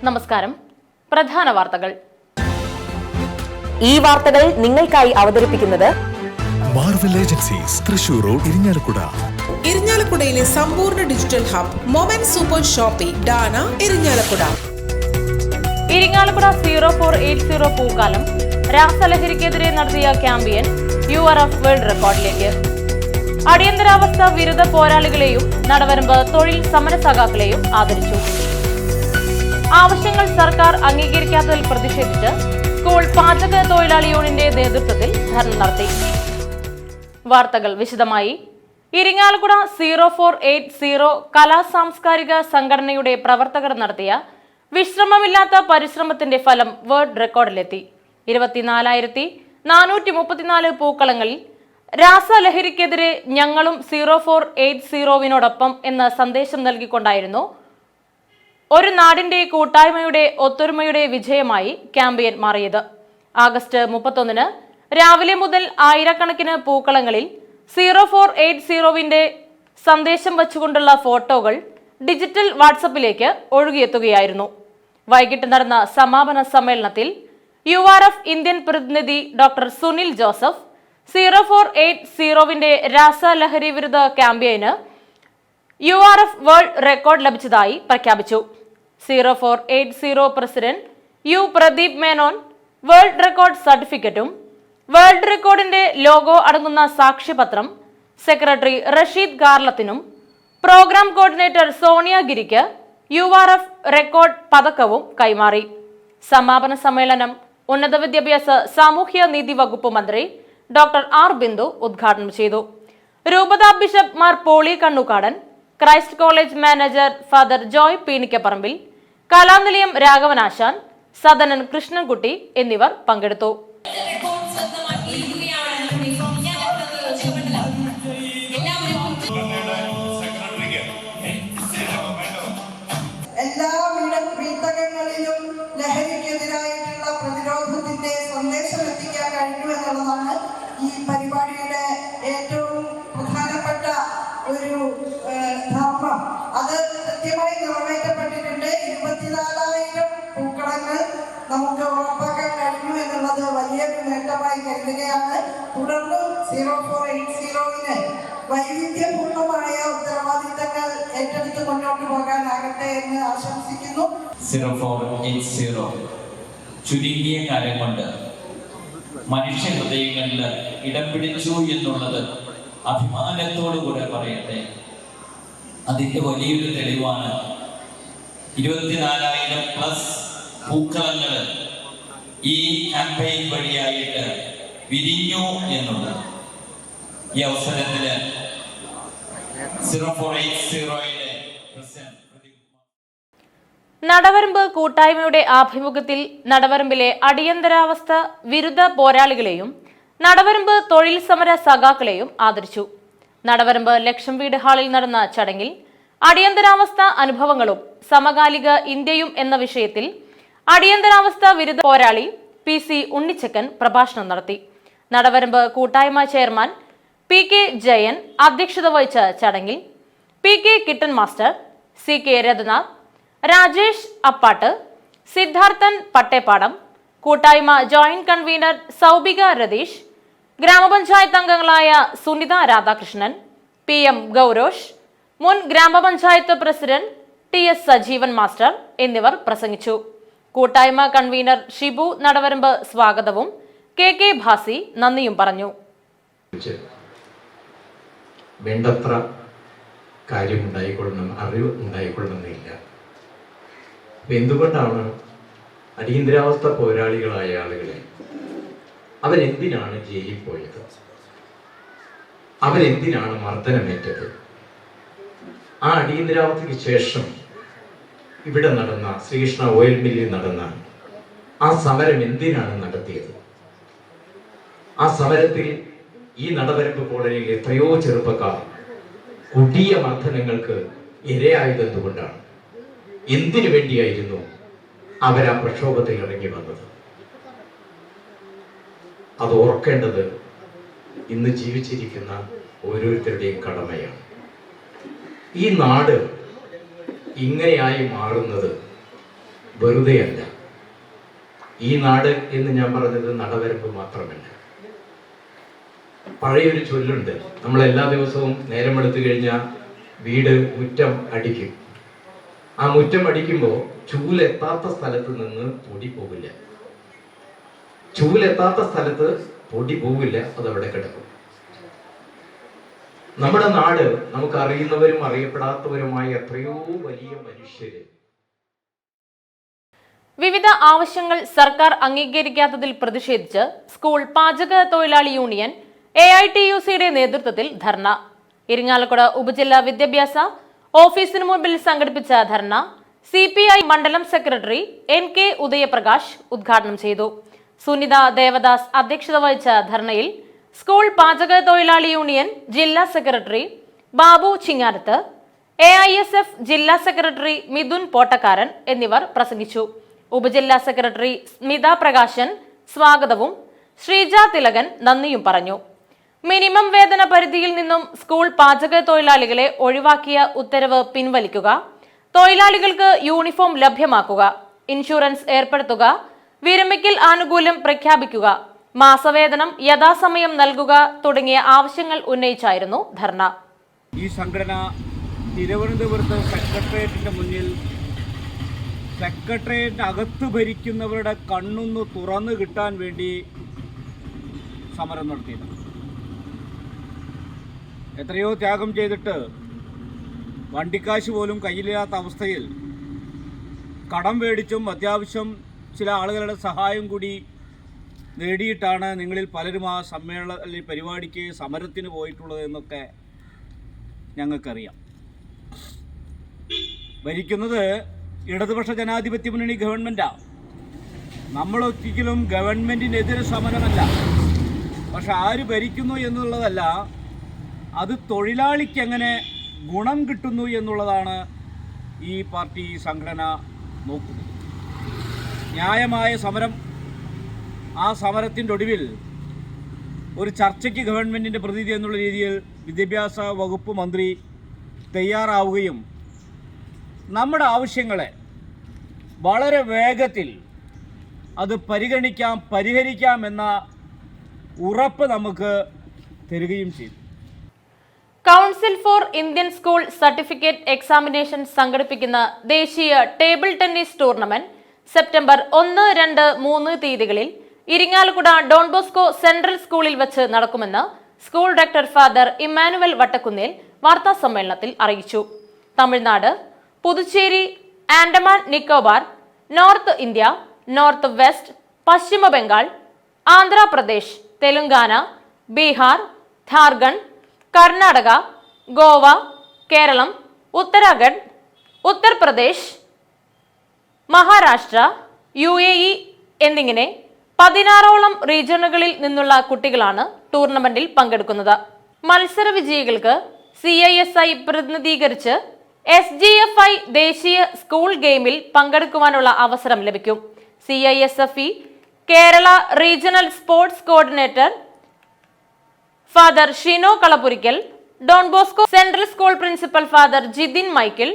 നമസ്കാരം. പ്രധാന വാർത്തകൾ. ഈ വാർത്തകൾ നിങ്ങൾക്കായി അവതരിപ്പിക്കുന്നത് Marvel agencies Thrissur road Irinjalakuda. ഇരിഞ്ഞാലക്കുടയിലെ സമ്പൂർണ്ണ digital hub moment super shopping ഡാന ഇരിഞ്ഞാലക്കുട. ഇരിങ്ങാലക്കുട 0480 പൂക്കാലം രാസലഹരിക്കെതിരെ നടത്തിയ ക്യാമ്പയിൻ URF വേൾഡ് റെക്കോർഡിലേക്ക്. അടിയന്തരാവസ്ഥ വിരുദ്ധ പോരാളികളെയും നടവരമ്പ് തൊഴിൽ സമര സഖാക്കളെയും ആദരിച്ചു. ആവശ്യങ്ങൾ സർക്കാർ അംഗീകരിക്കാത്തതിൽ പ്രതിഷേധിച്ച് സ്കൂൾ പാചക തൊഴിലാളി യൂണിയന്റെ നേതൃത്വത്തിൽ ധർണ നടത്തി. വാർത്തകൾ വിശദമായി. ഇരിങ്ങാലക്കുട 0480 കലാ സാംസ്കാരിക സംഘടനയുടെ പ്രവർത്തകർ നടത്തിയ വിശ്രമമില്ലാത്ത പരിശ്രമത്തിന്റെ ഫലം വേൾഡ് റെക്കോർഡിലെത്തി. 24,434 പൂക്കളങ്ങളിൽ രാസലഹരിക്കെതിരെ ഞങ്ങളും 0480 എന്ന സന്ദേശം നൽകിക്കൊണ്ടായിരുന്നു ഒരു നാടിന്റെ കൂട്ടായ്മയുടെ ഒത്തൊരുമയുടെ വിജയമായി ക്യാമ്പയിൻ മാറിയത്. ആഗസ്റ്റ് 31 രാവിലെ മുതൽ ആയിരക്കണക്കിന് പൂക്കളങ്ങളിൽ 0480 സന്ദേശം വച്ചുകൊണ്ടുള്ള ഫോട്ടോകൾ ഡിജിറ്റൽ വാട്സപ്പിലേക്ക് ഒഴുകിയെത്തുകയായിരുന്നു. വൈകിട്ട് നടന്ന സമാപന സമ്മേളനത്തിൽ URF ഇന്ത്യൻ പ്രതിനിധി ഡോക്ടർ സുനിൽ ജോസഫ് 0480 രാസലഹരി വിരുദ്ധ ക്യാമ്പയിന് URF വേൾഡ് റെക്കോർഡ് ലഭിച്ചതായി പ്രഖ്യാപിച്ചു. 0480 president U Pradeep Menon world record സർട്ടിഫിക്കറ്റും വേൾഡ് റെക്കോർഡിന്റെ ലോഗോ അടങ്ങുന്ന സാക്ഷ്യപത്രം സെക്രട്ടറി റഷീദ് ഗാർലത്തിനും പ്രോഗ്രാം കോർഡിനേറ്റർ സോണിയ ഗിരിക്ക് URF റെക്കോർഡ് പതക്കവും കൈമാറി. സമാപന സമ്മേളനം ഉന്നത വിദ്യാഭ്യാസ സാമൂഹ്യ നീതി വകുപ്പ് മന്ത്രി ഡോക്ടർ R ബിന്ദു ഉദ്ഘാടനം ചെയ്തു. രൂപത bishop Mar Poly Kannukadan, Christ college manager father Joy Peenikkaparambil, Kalanilayam Raghavanashan, Sadanan Krishnankutty എന്നിവർ പങ്കെടുത്തു. എല്ലാവിധ വീട്ടകങ്ങളിലും ലഹരിക്കെതിരായിട്ടുള്ള പ്രതിരോധത്തിന്റെ സന്ദേശം എത്തിക്കാൻ കഴിഞ്ഞു എന്നുള്ളതാണ് ഈ പരിപാടിയുടെ ഏറ്റവും പ്രധാനപ്പെട്ട ഒരു ധർമ്മം. അത് കൃത്യമായി നിറവേറ്റപ്പെട്ടിട്ടുണ്ട്. 24,000 പൂക്കളങ്ങൾ നമുക്ക് ഉറപ്പാക്കാൻ കഴിഞ്ഞു എന്നുള്ളത് വലിയൊരു നേട്ടമായി കരുതുകയാണ്. തുടർന്നും 0480 വൈവിധ്യപൂർണമായ ഉത്തരവാദിത്തങ്ങൾ ഏറ്റെടുത്ത് മുന്നോട്ട് പോകാനാകട്ടെ എന്ന് ആശംസിക്കുന്നു. 0480 ചുരുങ്ങിയ കാലം കൊണ്ട് മനുഷ്യ ഹൃദയങ്ങളിൽ ഇടം പിടിച്ചു എന്നുള്ളത് അഭിമാനത്തോടുകൂടെ പറയട്ടെ. അതിന്റെ വലിയൊരു തെളിവാണ് 24,000+ പൂക്കളങ്ങൾ ഈ ക്യാമ്പയിൻ വഴിയായിട്ട് വിരിഞ്ഞു എന്നുള്ളത്. ഈ അവസരത്തിൽ 0480 നടവരമ്പ് കൂട്ടായ്മയുടെ ആഭിമുഖ്യത്തിൽ നടവരമ്പിലെ അടിയന്തരാവസ്ഥ വിരുദ്ധ പോരാളികളെയും നടവരമ്പ് തൊഴിൽ സമര സഖാക്കളെയും ആദരിച്ചു. നടവരമ്പ് ലക്ഷം വീട് ഹാളിൽ നടന്ന ചടങ്ങിൽ അടിയന്തരാവസ്ഥ അനുഭവങ്ങളും സമകാലിക ഇന്ത്യയും എന്ന വിഷയത്തിൽ അടിയന്തരാവസ്ഥ വിരുദ്ധ പോരാളി PC ഉണ്ണിച്ചക്കൻ പ്രഭാഷണം നടത്തി. നടവരമ്പ് കൂട്ടായ്മ ചെയർമാൻ PK ജയൻ അധ്യക്ഷത വഹിച്ച ചടങ്ങിൽ PK കിട്ടൻ മാസ്റ്റർ, CK രഘുനാഥ്, രാജേഷ് അപ്പാട്ട്, സിദ്ധാർത്ഥൻ പട്ടേപ്പാടം, കൂട്ടായ്മ ജോയിന്റ് കൺവീനർ സൗബിക രതീഷ്, ഗ്രാമപഞ്ചായത്ത് അംഗങ്ങളായ സുനിത രാധാകൃഷ്ണൻ, PM ഗൗരോഷ്, മുൻ ഗ്രാമപഞ്ചായത്ത് പ്രസിഡന്റ് TS സജീവൻ മാസ്റ്റർ എന്നിവർ പ്രസംഗിച്ചു. കൂട്ടായ്മ കൺവീനർ ഷിബു നടവരമ്പ് സ്വാഗതവും KK ഭാസി നന്ദിയും പറഞ്ഞു. വേണ്ടത്ര കാര്യമുണ്ടായിക്കൊള്ളണം, അറിവ് ഉണ്ടായിക്കൊള്ളണമെന്നില്ല. എന്തുകൊണ്ടാണ് അടിയന്തരാവസ്ഥ പോരാളികളായ ആളുകളെ അവരെന്തിനാണ് ജയിലിൽ പോയത്? അവരെന്തിനാണ് മർദ്ദനമേറ്റത്? ആ അടിയന്തരാവസ്ഥയ്ക്ക് ശേഷം ഇവിടെ നടന്ന ശ്രീകൃഷ്ണ ഓയിൽ മില്ലിൽ നടന്ന ആ സമരം എന്തിനാണ് നടത്തിയത്? ആ സമരത്തിൽ ഈ നടവരമ്പ് കോളനിയിൽ എത്രയോ ചെറുപ്പക്കാർ കൊടിയ മർദ്ദനങ്ങൾക്ക് ഇരയായത് എന്തുകൊണ്ടാണ്? എന്തിനു വേണ്ടിയായിരുന്നു അവർ ആ പ്രക്ഷോഭത്തിൽ ഇറങ്ങി വന്നത്? അത് ഓർക്കേണ്ടത് ഇന്ന് ജീവിച്ചിരിക്കുന്ന ഓരോരുത്തരുടെയും കടമയാണ്. ഈ നാട് ഇങ്ങനെയായി മാറുന്നത് വെറുതെയല്ല. ഈ നാട് എന്ന് ഞാൻ പറഞ്ഞത് നടവരമ്പ് മാത്രമല്ല. പഴയൊരു ചൊല്ലുണ്ട്, നമ്മൾ എല്ലാ ദിവസവും നേരം എടുത്തു കഴിഞ്ഞാൽ വീട് മുറ്റം അടിക്കും. ആ മുറ്റം അടിക്കുമ്പോൾ ചൂലെത്താത്ത സ്ഥലത്ത് നിന്ന് പൊടി പോകില്ല. ചൂലെത്താത്ത സ്ഥലത്ത് പൊടി പോകില്ല, അതവിടെ കിടക്കും. നമ്മുടെ നാട് നമുക്ക് അറിയുന്നവരും അറിയപ്പെടാത്തവരുമായ എത്രയോ വലിയ മനുഷ്യര്. വിവിധ ആവശ്യങ്ങൾ സർക്കാർ അംഗീകരിക്കാത്തതിൽ പ്രതിഷേധിച്ച് സ്കൂൾ പാചക തൊഴിലാളി യൂണിയൻ AITUCയുടെ നേതൃത്വത്തിൽ ധർണ. ഇരിങ്ങാലക്കുട ഉപജില്ലാ വിദ്യാഭ്യാസ ഓഫീസിനു മുൻപിൽ സംഘടിപ്പിച്ച ധർണ CPI മണ്ഡലം സെക്രട്ടറി NK ഉദയപ്രകാശ് ഉദ്ഘാടനം ചെയ്തു. സുനിത ദേവദാസ് അധ്യക്ഷത വഹിച്ച ധർണയിൽ സ്കൂൾ പാചക തൊഴിലാളി യൂണിയൻ ജില്ലാ സെക്രട്ടറി ബാബു ചിങ്ങാരത്ത്, AISF ജില്ലാ സെക്രട്ടറി മിഥുൻ പോട്ടക്കാരൻ എന്നിവർ പ്രസംഗിച്ചു. ഉപജില്ലാ സെക്രട്ടറി സ്മിത പ്രകാശൻ സ്വാഗതവും ശ്രീജ തിലകൻ നന്ദിയും പറഞ്ഞു. മിനിമം വേതന പരിധിയിൽ നിന്നും സ്കൂൾ പാചക തൊഴിലാളികളെ ഒഴിവാക്കിയ ഉത്തരവ് പിൻവലിക്കുക, തൊഴിലാളികൾക്ക് യൂണിഫോം ലഭ്യമാക്കുക, ഇൻഷുറൻസ് ഏർപ്പെടുത്തുക, വിരമിക്കൽ ആനുകൂല്യം പ്രഖ്യാപിക്കുക, മാസവേതനം യഥാസമയം നൽകുക തുടങ്ങിയ ആവശ്യങ്ങൾ ഉന്നയിച്ചായിരുന്നു ധർണ. ഈ സംഘടന തിരുവനന്തപുരത്ത് സെക്രട്ടേറിയറ്റിന്റെ മുന്നിൽ സെക്രട്ടേറിയറ്റിന് അകത്ത് ഭരിക്കുന്നവരുടെ കണ്ണൊന്ന് തുറന്നു കിട്ടാൻ വേണ്ടി സമരം നടത്തിയത്. എത്രയോ ത്യാഗം ചെയ്തിട്ട് വണ്ടിക്കാശ് പോലും കയ്യിലില്ലാത്ത അവസ്ഥയിൽ കടം മേടിച്ചും അത്യാവശ്യം ചില ആളുകളുടെ സഹായം കൂടി നേടിയിട്ടാണ് നിങ്ങളിൽ പലരും ആ പരിപാടിക്ക് സമരത്തിന് പോയിട്ടുള്ളത് എന്നൊക്കെ ഞങ്ങൾക്കറിയാം. ഭരിക്കുന്നത് ഇടതുപക്ഷ ജനാധിപത്യ മുന്നണി ഗവൺമെൻറ്റാണ്. നമ്മളൊരിക്കലും ഗവൺമെൻറ്റിനെതിരെ സമരമല്ല. പക്ഷെ ആര് ഭരിക്കുന്നു എന്നുള്ളതല്ല, അത് തൊഴിലാളിക്ക് എങ്ങനെ ഗുണം കിട്ടുന്നു എന്നുള്ളതാണ് ഈ പാർട്ടി സംഘടന നോക്കുന്നത്. ന്യായമായ സമരം, ആ സമരത്തിൻ്റെ ഒടുവിൽ ഒരു ചർച്ചയ്ക്ക് ഗവൺമെൻറ്റിൻ്റെ പ്രതിനിധി എന്നുള്ള രീതിയിൽ വിദ്യാഭ്യാസ വകുപ്പ് മന്ത്രി തയ്യാറാവുകയും നമ്മുടെ ആവശ്യങ്ങളെ വളരെ വേഗത്തിൽ അത് പരിഹരിക്കാം എന്ന ഉറപ്പ് നമുക്ക് തരികയും ചെയ്തു. Council for Indian school certificate examination സംഘടിപ്പിക്കുന്ന ദേശീയ ടേബിൾ ടെന്നീസ് ടൂർണമെന്റ് സെപ്റ്റംബർ 1, 2, 3 തീയതികളിൽ ഇരിങ്ങാലക്കുട ഡോൺ ബോസ്കോ സെൻട്രൽ സ്കൂളിൽ വെച്ച് നടക്കുമെന്ന് school director father Emmanuel Vattakunnel വാർത്താ സമ്മേളനത്തിൽ അറിയിച്ചു. Tamil Nadu, Puducherry, Andaman Nicobar, north India, north west, പശ്ചിമ ബംഗാൾ, ആന്ധ്രാപ്രദേശ്, തെലുങ്കാന, ബീഹാർ, ഝാർഖണ്ഡ്, കർണാടക, ഗോവ, കേരളം, ഉത്തരാഖണ്ഡ്, ഉത്തർപ്രദേശ്, മഹാരാഷ്ട്ര, UAE എന്നിങ്ങനെ 16ഓളം റീജിയനുകളിൽ നിന്നുള്ള കുട്ടികളാണ് ടൂർണമെന്റിൽ പങ്കെടുക്കുന്നത്. മത്സര വിജയികൾക്ക് CISI പ്രതിനിധീകരിച്ച് SGFI ദേശീയ സ്കൂൾ ഗെയിമിൽ പങ്കെടുക്കുവാനുള്ള അവസരം ലഭിക്കും. CISFE Kerala regional sports coordinator father Shino Kalapurakkal, Don Bosco central school principal father Jithin Michael,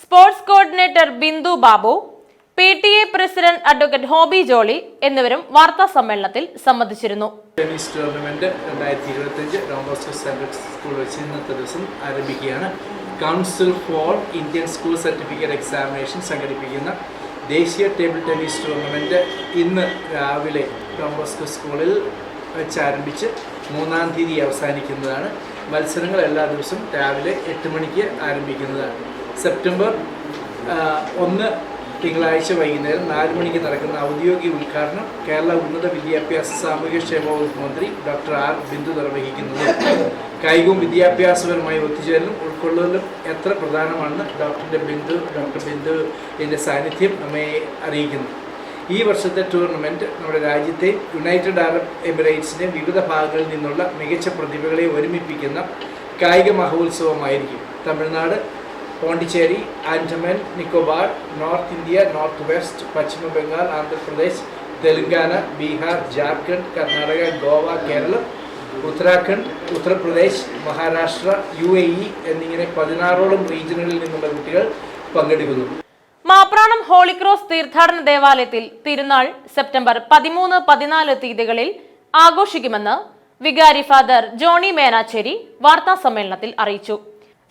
sports coordinator Bindu Babu, PTA president advocate Hobi Jolly എന്നിവരും വാർത്താ സമ്മേളനത്തിൽ സംബന്ധിച്ചിരുന്നു. Tennis tournament 2025 Don Bosco central school വെച്ച് ഇന്നത്തെ ദിവസം ആരംഭിക്കുകയാണ്. Council for Indian school certificate examination സംഘടിപ്പിക്കുന്ന ദേശീയ ടേബിൾ ടെന്നീസ് ടൂർണമെന്റ് ഇന്ന് രാവിലെ ഡോൺ ബോസ്കോ സ്കൂളിൽ വെച്ച് ആരംഭിച്ച് 3-ാം തീയതി അവസാനിക്കുന്നതാണ്. മത്സരങ്ങൾ എല്ലാ ദിവസവും രാവിലെ 8 മണിക്ക് ആരംഭിക്കുന്നതാണ്. സെപ്റ്റംബർ 1 തിങ്കളാഴ്ച വൈകുന്നേരം 4 മണിക്ക് നടക്കുന്ന ഔദ്യോഗിക ഉദ്ഘാടനം കേരള ഉന്നത വിദ്യാഭ്യാസ സാമൂഹ്യക്ഷേമ വകുപ്പ് മന്ത്രി ഡോക്ടർ ആർ ബിന്ദു നിർവഹിക്കുന്നത്. കായികവും വിദ്യാഭ്യാസപരമായി ഒത്തുചേരലും ഉൾക്കൊള്ളലും എത്ര പ്രധാനമാണെന്ന് ഡോക്ടർ ബിന്ദുവിൻ്റെ സാന്നിധ്യം നമ്മെ അറിയിക്കുന്നു. ഈ വർഷത്തെ ടൂർണമെൻറ്റ് നമ്മുടെ രാജ്യത്തെ യുണൈറ്റഡ് അറബ് എമിറേറ്റ്സിൻ്റെ വിവിധ ഭാഗങ്ങളിൽ നിന്നുള്ള മികച്ച പ്രതിഭകളെ ഒരുമിപ്പിക്കുന്ന കായിക മഹോത്സവമായിരിക്കും. Tamil Nadu, Pondicherry, Andaman Nicobar, north India, north west, പശ്ചിമ ബംഗാൾ, ആന്ധ്രാപ്രദേശ്, തെലുങ്കാന, ബീഹാർ, ജാർഖണ്ഡ്, കർണാടക, ഗോവ, കേരളം, ഉത്തരാഖണ്ഡ്, ഉത്തർപ്രദേശ്, മഹാരാഷ്ട്ര, UAE എന്നിങ്ങനെ 16ഓളം റീജിയനുകളിൽ നിന്നുള്ള കുട്ടികൾ പങ്കെടുക്കുന്നു. മാപ്രാണം ഹോളിക്രോസ് തീർത്ഥാടന ദേവാലയത്തിൽ തിരുനാൾ സെപ്റ്റംബർ 13-14 തീയതികളിൽ ആഘോഷിക്കുമെന്ന് വികാരി ഫാദർ ജോണി മേനാച്ചേരി വാർത്താ സമ്മേളനത്തിൽ അറിയിച്ചു.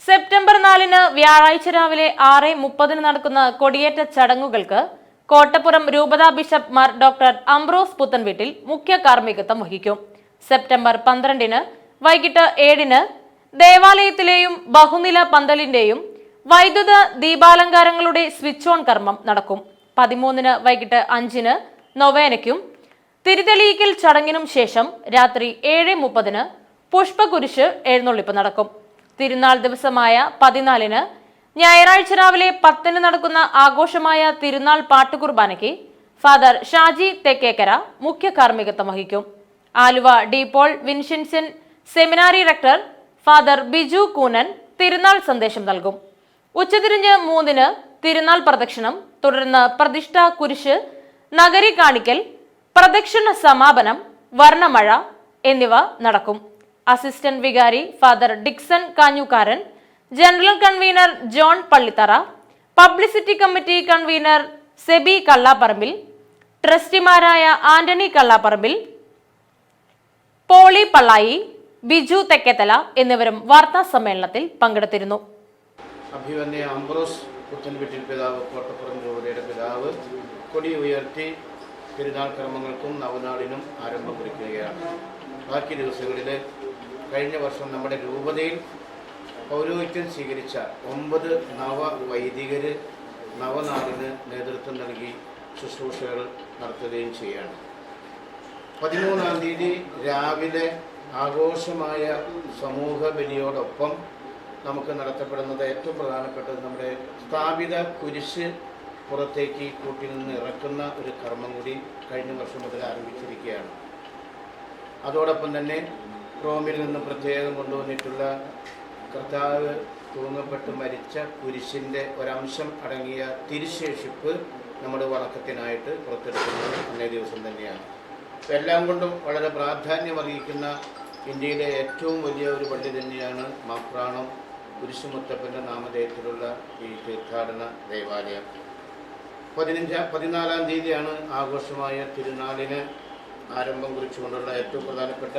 സെപ്റ്റംബർ 4 വ്യാഴാഴ്ച രാവിലെ 6:30 നടക്കുന്ന കൊടിയേറ്റ ചടങ്ങുകൾക്ക് കോട്ടപ്പുറം രൂപതാ ബിഷപ്പ് മാർ ഡോക്ടർ അംബ്രോസ് പുത്തൻവീട്ടിൽ മുഖ്യ കാർമ്മികത്വം വഹിക്കും. സെപ്റ്റംബർ 12 വൈകിട്ട് 7 ദേവാലയത്തിലെയും ബഹുനില പന്തലിന്റെയും വൈദ്യുത ദീപാലങ്കാരങ്ങളുടെ സ്വിച്ച് ഓൺ കർമ്മം നടക്കും. 13 വൈകിട്ട് 5 നൊവേനയ്ക്കും തിരിതെളിയിക്കൽ ചടങ്ങിനും ശേഷം രാത്രി 7:30 പുഷ്പകുരിശ് എഴുന്നള്ളിപ്പ് നടക്കും. തിരുനാൾ ദിവസമായ 14 ഞായറാഴ്ച രാവിലെ 10 നടക്കുന്ന ആഘോഷമായ തിരുനാൾ പാട്ടുകുർബാനയ്ക്ക് ഫാദർ ഷാജി തെക്കേക്കര മുഖ്യ കാർമ്മികത്വം വഹിക്കും. Aluva De Paul Vincentian seminary rector father Biju Koonan തിരുനാൾ സന്ദേശം നൽകും. ഉച്ചതിരിഞ്ഞ് 3 തിരുനാൾ പ്രദക്ഷിണം, തുടർന്ന് പ്രതിഷ്ഠ കുരിശ്, നഗരി കാണിക്കൽ, പ്രദക്ഷിണ സമാപനം, വർണ്ണമഴ എന്നിവ നടക്കും. അസിസ്റ്റന്റ് വികാരി father Dixon Kanjookaran, general convener John Pallithara, publicity committee convener Seby Kallaparambil, ട്രസ്റ്റിമാരായ ആന്റണി കള്ളാപ്പറമ്പിൽ, പോളി പള്ളായി, ബിജു തെക്കേത്തല എന്നിവരും വാർത്താ സമ്മേളനത്തിൽ പങ്കെടുത്തിരുന്നു. അഭിവന്യ അംബ്രോസ് പുത്തൻവീട്ടിൽ പിതാവ്, കോട്ടപ്പുറം രൂപതയുടെ പിതാവ് കൊടി ഉയർത്തി തിരുനാൾ കർമ്മങ്ങൾക്കും നവനാളിനും ആരംഭം കുറിക്കുകയാണ്. ബാക്കി ദിവസങ്ങളിൽ കഴിഞ്ഞ വർഷം നമ്മുടെ രൂപതയിൽ പൗരോഹിത്യം സ്വീകരിച്ച 9 നവവൈദികർ നവനാളിന് നേതൃത്വം നൽകി ശുശ്രൂഷകൾ നടത്തുകയും ചെയ്യുകയാണ്. 13-ാം തീയതി രാവിലെ ആഘോഷമായ സമൂഹ ബലിയോടൊപ്പം നമുക്ക് നടത്തപ്പെടുന്നത് ഏറ്റവും പ്രധാനപ്പെട്ടത് നമ്മുടെ സ്ഥാപിത കുരിശ് പുറത്തേക്ക് കൂട്ടിൽ നിന്ന് ഇറക്കുന്ന ഒരു കർമ്മം കൂടി കഴിഞ്ഞ വർഷം മുതൽ ആരംഭിച്ചിരിക്കുകയാണ്. അതോടൊപ്പം തന്നെ റോമിൽ നിന്ന് പ്രത്യേകം കൊണ്ടുവന്നിട്ടുള്ള കർത്താവ് തൂങ്ങപ്പെട്ട് മരിച്ച കുരിശിൻ്റെ ഒരംശം അടങ്ങിയ തിരുശേഷിപ്പ് നമ്മുടെ വണക്കത്തിനായിട്ട് പുറത്തെടുക്കുന്നത് അന്നേ ദിവസം തന്നെയാണ്. എല്ലാം കൊണ്ടും വളരെ പ്രാധാന്യമറിയിക്കുന്ന ഇന്ത്യയിലെ ഏറ്റവും വലിയ ഒരു പള്ളി തന്നെയാണ് മാപ്രാണം കുരിശുമുത്തപ്പൻ്റെ നാമധേയത്തിലുള്ള ഈ തീർത്ഥാടന ദേവാലയം. 14-ാം തീയതിയാണ് ആഘോഷമായ തിരുനാളിന് ആരംഭം കുറിച്ചുകൊണ്ടുള്ള ഏറ്റവും പ്രധാനപ്പെട്ട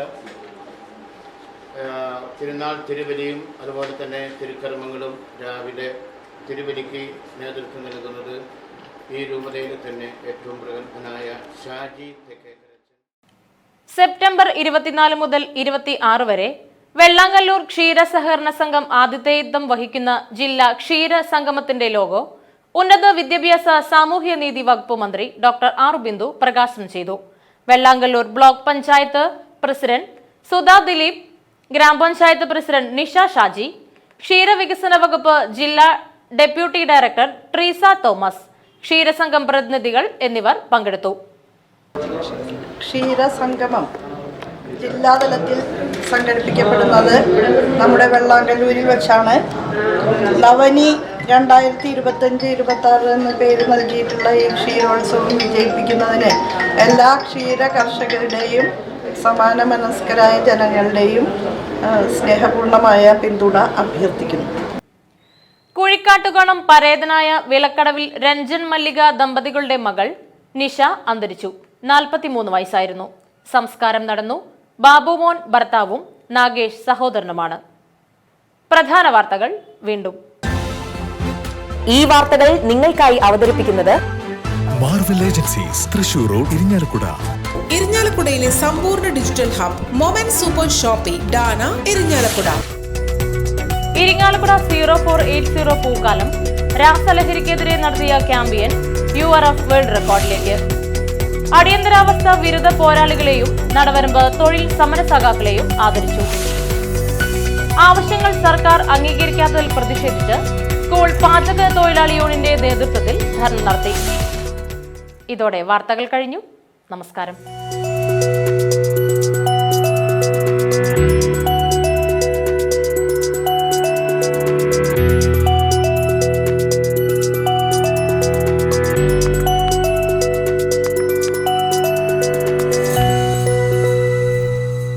തിരുനാൾ തിരുബലിയും അതുപോലെ തന്നെ തിരുക്കർമ്മങ്ങളും. രാവിലെ തിരുബലിക്ക് നേതൃത്വം നൽകുന്നത് ഈ രൂപതയിൽ തന്നെ ഏറ്റവും പ്രഗത്ഭനായ ഷാജി തെക്കേക്കര. സെപ്റ്റംബർ 24 മുതൽ 26 വരെ വെള്ളാങ്കല്ലൂർ ക്ഷീര സഹകരണ സംഘം ആതിഥേയത്വം വഹിക്കുന്ന ജില്ലാ ക്ഷീര സംഗമത്തിന്റെ ലോഗോ ഉന്നത വിദ്യാഭ്യാസ സാമൂഹ്യ നീതി വകുപ്പ് മന്ത്രി ഡോക്ടർ ആർ ബിന്ദു പ്രകാശനം ചെയ്തു. വെള്ളാങ്കല്ലൂർ ബ്ലോക്ക് പഞ്ചായത്ത് പ്രസിഡന്റ് സുധാ ദിലീപ്, ഗ്രാമപഞ്ചായത്ത് പ്രസിഡന്റ് നിഷ ഷാജി, ക്ഷീരവികസന വകുപ്പ് ജില്ലാ ഡെപ്യൂട്ടി ഡയറക്ടർ ട്രീസ തോമസ്, ക്ഷീരസംഘം പ്രതിനിധികൾ എന്നിവർ പങ്കെടുത്തു. ക്ഷീരസംഗമം ജില്ലാതലത്തിൽ സംഘടിപ്പിക്കപ്പെടുന്നത് നമ്മുടെ വെള്ളാങ്കല്ലൂരിൽ വെച്ചാണ്. ലവനി 2025-26 എന്ന പേര് നൽകിയിട്ടുള്ള ഈ ക്ഷീരോത്സവം വിജയിപ്പിക്കുന്നതിന് എല്ലാ ക്ഷീര കർഷകരുടെയും സമാന മനസ്കരായ ജനങ്ങളുടെയും സ്നേഹപൂർണമായ പിന്തുണ അഭ്യർത്ഥിക്കുന്നു. കുഴിക്കാട്ടുകണം പരേതനായ വിലക്കടവിൽ രഞ്ജൻ മല്ലിക ദമ്പതികളുടെ മകൾ നിഷ അന്തരിച്ചു. 43 വയസ്സായിരുന്നു. സംസ്കാരം നടന്നു. ബാബുമോൻ ഭർത്താവും നാഗേഷ് സഹോദരനുമാണ്. പ്രധാന വാർത്തകൾ വീണ്ടും. ഈ വാർത്തകൾ നിങ്ങൾക്കായി അവതരിപ്പിക്കുന്നത് Marvel agencies, Thrissur road, Irinjalakuda. ഇരിഞ്ഞാലക്കുടയിലെ സമ്പൂർണ്ണ digital hub moment super shopping ഡാന ഇരിഞ്ഞാലക്കുട. ഇരിങ്ങാലക്കുട 0480 പൂക്കാലം രാസലഹരിക്കെതിരെ നടത്തിയ ക്യാമ്പയിൻ URF വേൾഡ് റെക്കോർഡിലേക്ക്. അടിയന്തരാവസ്ഥ വിരുദ്ധ പോരാളികളെയും നടവരമ്പ് തൊഴിൽ സമരസഖാക്കളെയും ആദരിച്ചു. ആവശ്യങ്ങൾ സർക്കാർ അംഗീകരിക്കാത്തതിൽ പ്രതിഷേധിച്ച് സ്കൂൾ പാചക തൊഴിലാളി യൂണിയന്റെ നേതൃത്വത്തിൽ ധർണ നടത്തി. ഇതോടെ വാർത്തകൾ കഴിഞ്ഞു. നമസ്കാരം.